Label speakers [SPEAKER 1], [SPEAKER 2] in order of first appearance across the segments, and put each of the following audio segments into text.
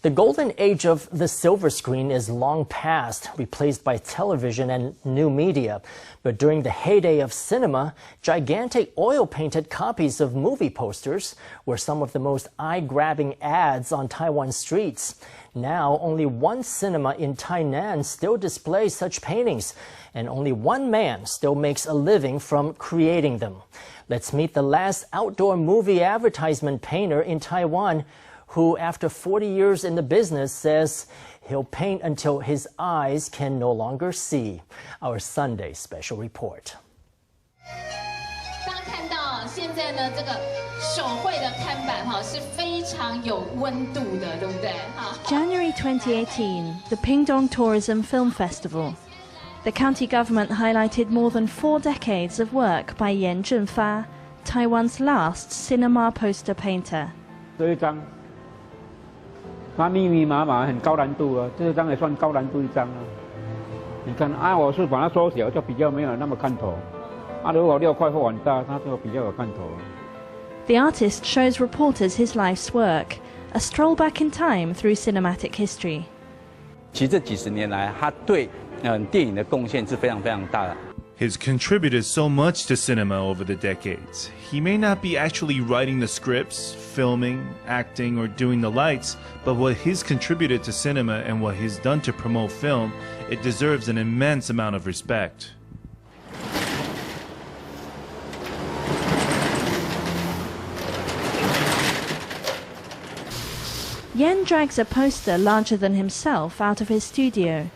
[SPEAKER 1] The golden age of the silver screen is long past, replaced by television and new media. But during the heyday of cinema, gigantic oil-painted copies of movie posters were some of the most eye-grabbing ads on Taiwan streets. Now, only one cinema in Tainan still displays such paintings, and only one man still makes a living from creating them. Let's meet the last outdoor movie advertisement painter in Taiwan, who, after 40 years in the business, says he'll paint until his eyes can no longer see. Our Sunday special report.
[SPEAKER 2] January 2018, the Pingtung Tourism Film Festival. The county government highlighted more than 4 decades of work by Yan Jhen-fa, Taiwan's last cinema poster painter.
[SPEAKER 3] 它密密麻麻，很高难度啊，这张也算高难度一张啊。你看，我是把它缩小，就比较没有那么看头。如果6块或很大，它就比较有看头。
[SPEAKER 2] The artist shows reporters his life's work, a stroll back in time through cinematic history.
[SPEAKER 4] 其实这几十年来，他对电影的贡献是非常大的。
[SPEAKER 5] He's contributed so much to cinema over the decades. He may not be actually writing the scripts, filming, acting, or doing the lights, but what he's contributed to cinema and what he's done to promote film, it deserves an immense amount of respect.
[SPEAKER 2] Yan drags a poster larger than himself out of his studio.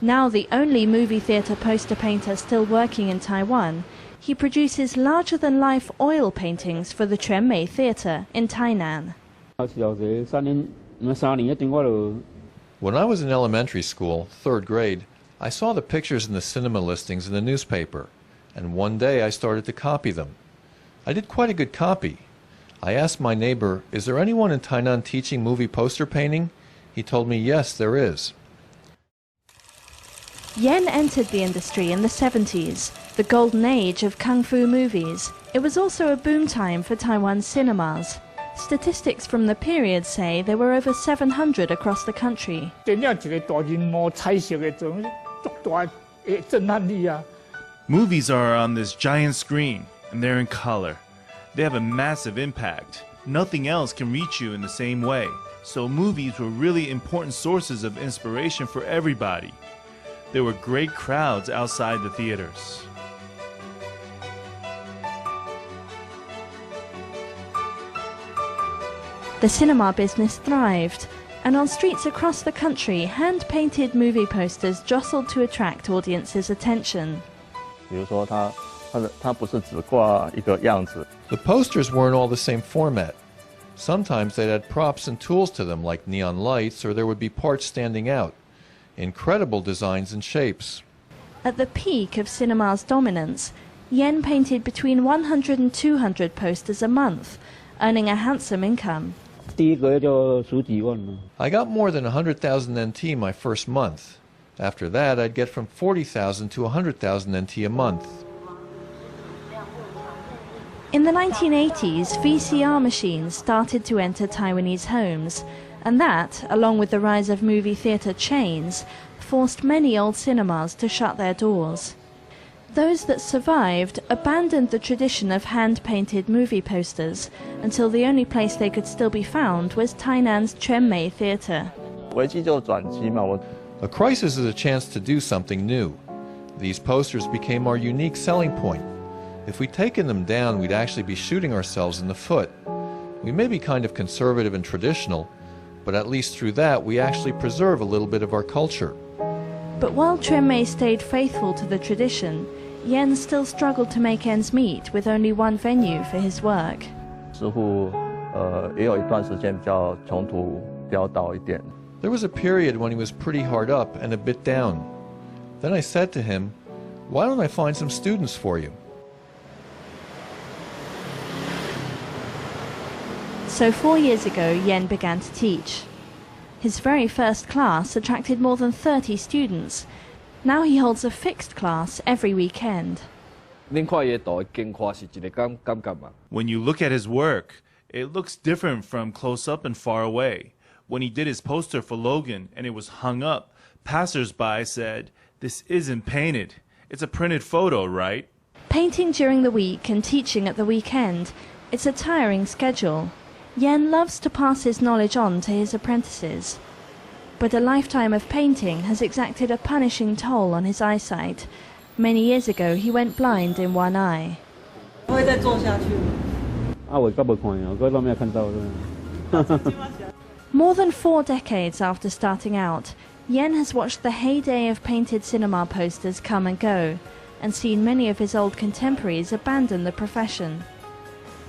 [SPEAKER 2] Now the only movie theatre poster painter still working in Taiwan, he produces larger-than-life oil paintings for the Chuan Mei Theatre in Tainan.
[SPEAKER 6] When I was in elementary school, 3rd grade, I saw the pictures in the cinema listings in the newspaper, and one day I started to copy them. I did quite a good copy. I asked my neighbor, "Is there anyone in Tainan teaching movie poster painting?" He told me, yes, there is.
[SPEAKER 2] Yan entered the industry in the 70s, the golden age of kung fu movies. It was also a boom time for Taiwan's cinemas. Statistics from the period say there were over 700 across the country.
[SPEAKER 5] Movies are on this giant screen, and they're in color. They have a massive impact. Nothing else can reach you in the same way. So movies were really important sources of inspiration for everybody. There were great crowds outside the theaters.
[SPEAKER 2] The cinema business thrived, and on streets across the country, hand-painted movie posters jostled to attract audiences' attention.
[SPEAKER 6] The posters weren't all the same format. Sometimes they'd add props and tools to them, like neon lights, or there would be parts standing out. Incredible designs and shapes.
[SPEAKER 2] At the peak of cinema's dominance, Yan painted between 100 and 200 posters a month, earning a handsome income.
[SPEAKER 6] I got more than 100,000 NT my first month. After that, I'd get from 40,000 to 100,000 NT a month.
[SPEAKER 2] In the 1980s, VCR machines started to enter Taiwanese homes, and that, along with the rise of movie theatre chains, forced many old cinemas to shut their doors. Those that survived abandoned the tradition of hand-painted movie posters until the only place they could still be found was Tainan's Chuan Mei Theatre.
[SPEAKER 6] A crisis is a chance to do something new. These posters became our unique selling point. If we'd taken them down, we'd actually be shooting ourselves in the foot. We may be kind of conservative and traditional, but at least through that we actually preserve a little bit of our culture.
[SPEAKER 2] But while Chuan Mei stayed faithful to the tradition, Yan still struggled to make ends meet with only one venue for his work.
[SPEAKER 6] There was a period when he was pretty hard up and a bit down. Then I said to him, "Why don't I find some students for you?"
[SPEAKER 2] So 4 years ago, Yan began to teach. His very first class attracted more than 30 students. Now he holds a fixed class every weekend.
[SPEAKER 5] When you look at his work, it looks different from close up and far away. When he did his poster for Logan and it was hung up, passers-by said, "This isn't painted. It's a printed photo, right?"
[SPEAKER 2] Painting during the week and teaching at the weekend, it's a tiring schedule. Yan loves to pass his knowledge on to his apprentices. But a lifetime of painting has exacted a punishing toll on his eyesight. Many years ago, he went blind in one eye. More than 4 decades after starting out, Yan has watched the heyday of painted cinema posters come and go, and seen many of his old contemporaries abandon the profession.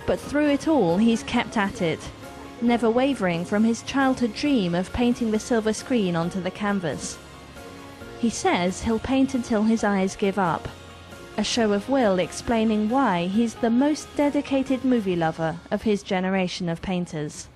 [SPEAKER 2] But through it all, he's kept at it, never wavering from his childhood dream of painting the silver screen onto the canvas. He says he'll paint until his eyes give up, a show of will explaining why he's the most dedicated movie lover of his generation of painters.